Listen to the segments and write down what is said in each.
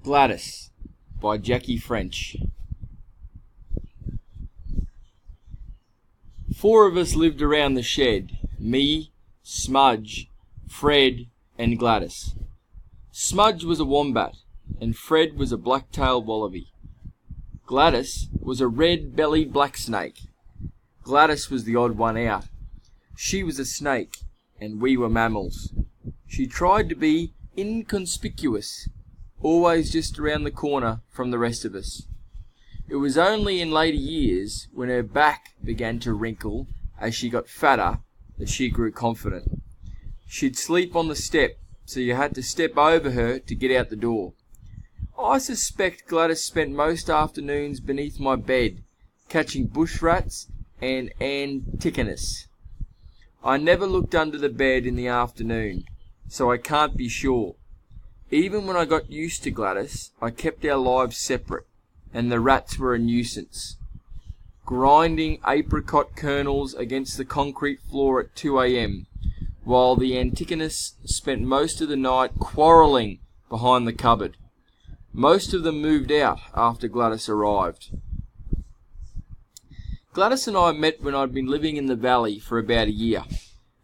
Gladys by Jackie French. 4 of us lived around the shed, me, Smudge, Fred and Gladys. Smudge was a wombat and Fred was a black-tailed wallaby. Gladys was a red-bellied black snake. Gladys was the odd one out. She was a snake and we were mammals. She tried to be inconspicuous, always just around the corner from the rest of us. It was only in later years, when her back began to wrinkle as she got fatter, that she grew confident. She'd sleep on the step, so you had to step over her to get out the door. I suspect Gladys spent most afternoons beneath my bed, catching bush rats and anticonus. I never looked under the bed in the afternoon, so I can't be sure. Even when I got used to Gladys, I kept our lives separate, and the rats were a nuisance. Grinding apricot kernels against the concrete floor at 2 a.m, while the anticonus spent most of the night quarrelling behind the cupboard. Most of them moved out after Gladys arrived. Gladys and I met when I'd been living in the valley for about a year.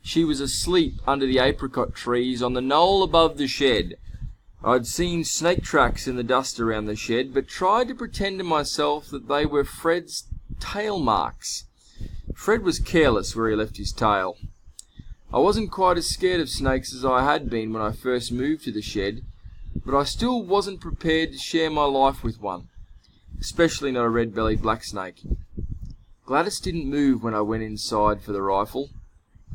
She was asleep under the apricot trees on the knoll above the shed. I'd seen snake tracks in the dust around the shed, but tried to pretend to myself that they were Fred's tail marks. Fred was careless where he left his tail. I wasn't quite as scared of snakes as I had been when I first moved to the shed, but I still wasn't prepared to share my life with one, especially not a red-bellied black snake. Gladys didn't move when I went inside for the rifle.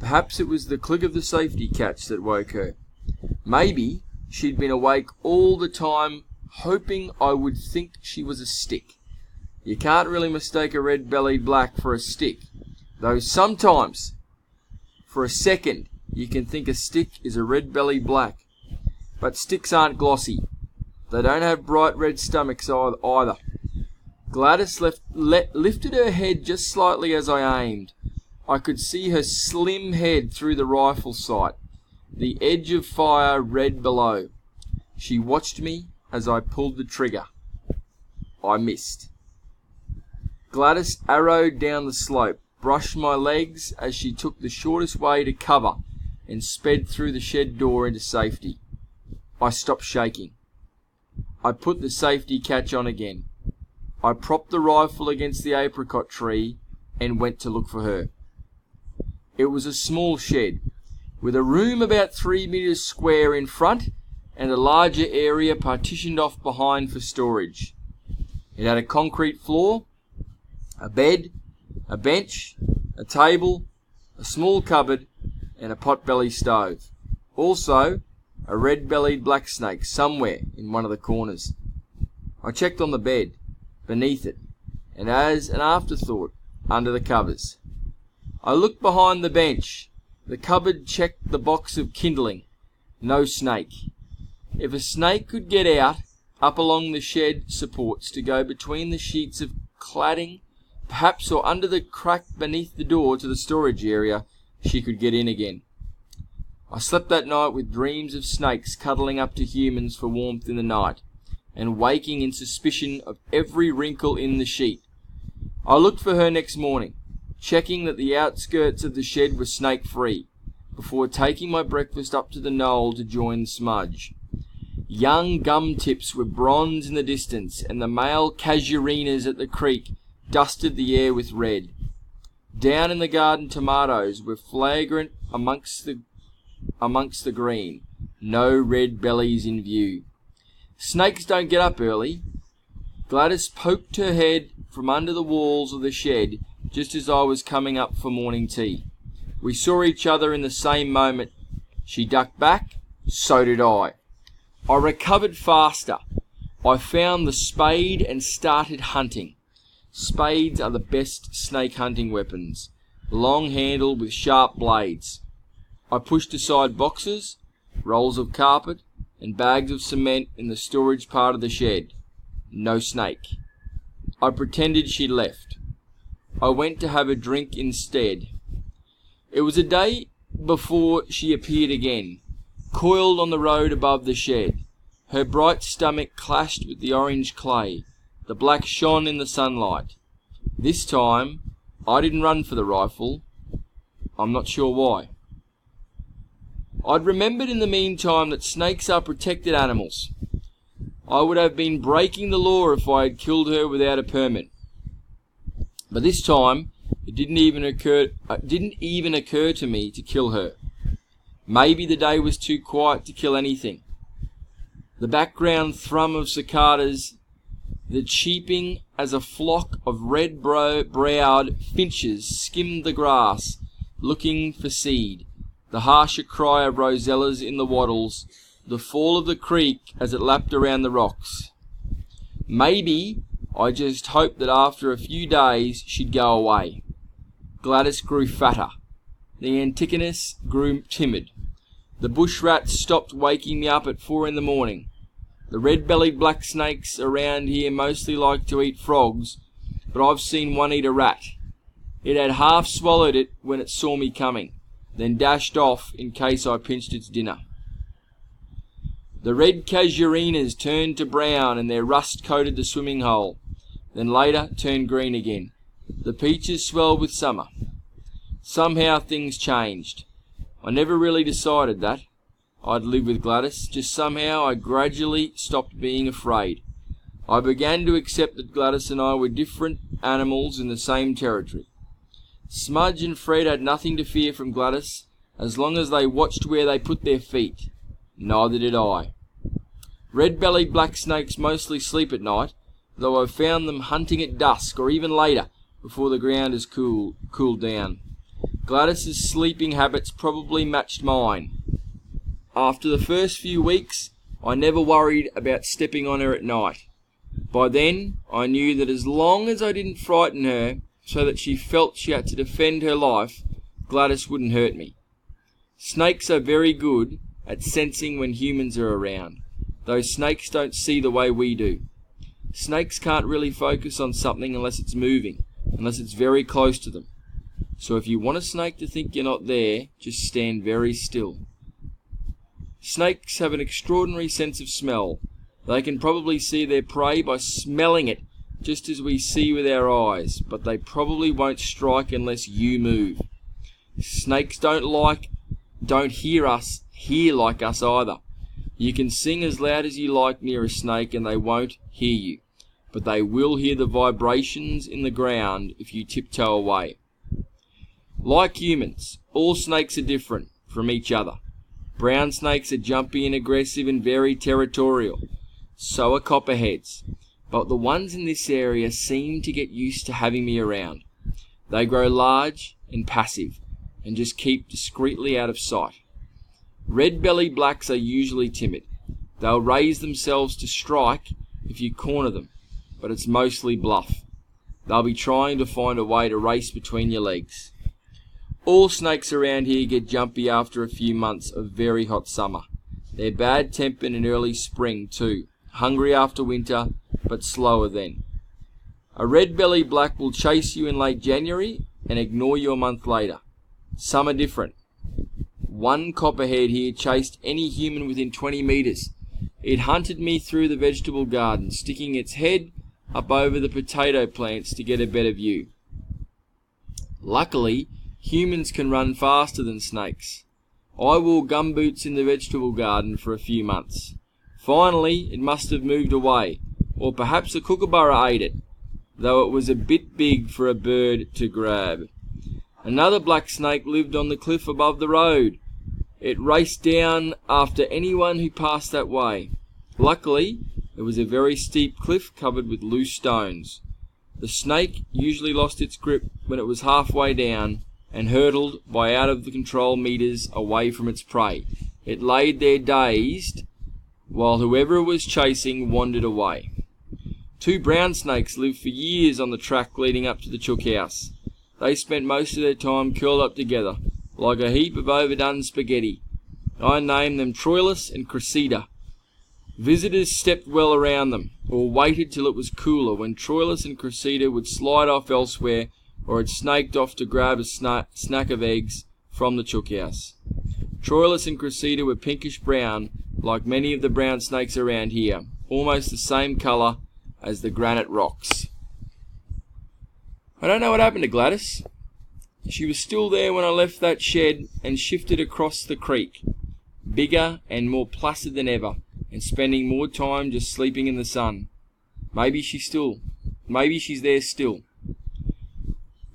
Perhaps it was the click of the safety catch that woke her. Maybe she'd been awake all the time, hoping I would think she was a stick. You can't really mistake a red-bellied black for a stick, though sometimes, for a second, you can think a stick is a red-bellied black. But sticks aren't glossy. They don't have bright red stomachs either. Gladys lifted her head just slightly as I aimed. I could see her slim head through the rifle sight, the edge of fire red below. She watched me as I pulled the trigger. I missed. Gladys arrowed down the slope, brushed my legs as she took the shortest way to cover, and sped through the shed door into safety. I stopped shaking. I put the safety catch on again. I propped the rifle against the apricot tree and went to look for her. It was a small shed, with a room about 3 meters square in front and a larger area partitioned off behind for storage. It had a concrete floor, a bed, a bench, a table, a small cupboard, and a potbelly stove. Also, a red-bellied black snake somewhere in one of the corners. I checked on the bed, beneath it, and as an afterthought, under the covers. I looked behind the bench. The cupboard checked the box of kindling. No snake. If a snake could get out, up along the shed supports to go between the sheets of cladding, perhaps, or under the crack beneath the door to the storage area, she could get in again. I slept that night with dreams of snakes cuddling up to humans for warmth in the night, and waking in suspicion of every wrinkle in the sheet. I looked for her next morning, checking that the outskirts of the shed were snake-free, before taking my breakfast up to the knoll to join Smudge. Young gum tips were bronze in the distance, and the male casuarinas at the creek dusted the air with red. Down in the garden, tomatoes were flagrant amongst the green. No red bellies in view. Snakes don't get up early. Gladys poked her head from under the walls of the shed just as I was coming up for morning tea. We saw each other in the same moment. She ducked back, so did I. I recovered faster. I found the spade and started hunting. Spades are the best snake hunting weapons, long-handled with sharp blades. I pushed aside boxes, rolls of carpet, and bags of cement in the storage part of the shed. No snake. I pretended she'd left. I went to have a drink instead. It was a day before she appeared again, coiled on the road above the shed. Her bright stomach clashed with the orange clay. The black shone in the sunlight. This time, I didn't run for the rifle. I'm not sure why. I'd remembered in the meantime that snakes are protected animals. I would have been breaking the law if I had killed her without a permit. But this time, it didn't even occur to me to kill her. Maybe the day was too quiet to kill anything. The background thrum of cicadas, the cheeping as a flock of red-browed finches skimmed the grass, looking for seed, the harsher cry of rosellas in the wattles, the fall of the creek as it lapped around the rocks. Maybe I just hoped that after a few days she'd go away. Gladys grew fatter. The Antigonus grew timid. The bush rats stopped waking me up at 4 a.m. The red-bellied black snakes around here mostly like to eat frogs, but I've seen one eat a rat. It had half swallowed it when it saw me coming, then dashed off in case I pinched its dinner. The red casuarinas turned to brown and their rust coated the swimming hole, then later turned green again. The peaches swelled with summer. Somehow things changed. I never really decided that I'd live with Gladys, just somehow I gradually stopped being afraid. I began to accept that Gladys and I were different animals in the same territory. Smudge and Fred had nothing to fear from Gladys, as long as they watched where they put their feet. Neither did I. Red-bellied black snakes mostly sleep at night, though I've found them hunting at dusk or even later, before the ground has cooled down. Gladys's sleeping habits probably matched mine. After the first few weeks, I never worried about stepping on her at night. By then, I knew that as long as I didn't frighten her so that she felt she had to defend her life, Gladys wouldn't hurt me. Snakes are very good at sensing when humans are around, though snakes don't see the way we do. Snakes can't really focus on something unless it's moving, unless it's very close to them. So if you want a snake to think you're not there, just stand very still. Snakes have an extraordinary sense of smell. They can probably see their prey by smelling it, just as we see with our eyes, but they probably won't strike unless you move. Snakes don't hear like us either. You can sing as loud as you like near a snake and they won't hear you, but they will hear the vibrations in the ground if you tiptoe away. Like humans, all snakes are different from each other. Brown snakes are jumpy and aggressive and very territorial. So are copperheads. But the ones in this area seem to get used to having me around. They grow large and passive, and just keep discreetly out of sight. Red-bellied blacks are usually timid. They'll raise themselves to strike if you corner them, but it's mostly bluff. They'll be trying to find a way to race between your legs. All snakes around here get jumpy after a few months of very hot summer. They're bad-tempered in early spring too, hungry after winter, but slower then. A red-bellied black will chase you in late January and ignore you a month later. Some are different. One copperhead here chased any human within 20 meters. It hunted me through the vegetable garden, sticking its head up over the potato plants to get a better view. Luckily, humans can run faster than snakes. I wore gumboots in the vegetable garden for a few months. Finally, it must have moved away, or perhaps a kookaburra ate it, though it was a bit big for a bird to grab. Another black snake lived on the cliff above the road. It raced down after anyone who passed that way. Luckily, it was a very steep cliff covered with loose stones. The snake usually lost its grip when it was halfway down and hurtled by out-of-the-control meters away from its prey. It laid there dazed, while whoever it was chasing wandered away. 2 brown snakes lived for years on the track leading up to the chook house. They spent most of their time curled up together, like a heap of overdone spaghetti. I named them Troilus and Cressida. Visitors stepped well around them, or waited till it was cooler, when Troilus and Cressida would slide off elsewhere, or had snaked off to grab a snack of eggs from the chook house. Troilus and Cressida were pinkish-brown, like many of the brown snakes around here, almost the same colour as the granite rocks. I don't know what happened to Gladys. She was still there when I left that shed and shifted across the creek, bigger and more placid than ever, and spending more time just sleeping in the sun. Maybe she's there still.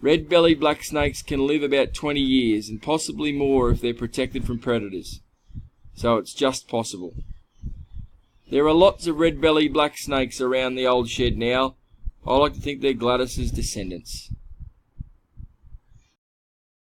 Red-bellied black snakes can live about 20 years, and possibly more if they're protected from predators. So it's just possible. There are lots of red-bellied black snakes around the old shed now. I like to think they're Gladys's descendants.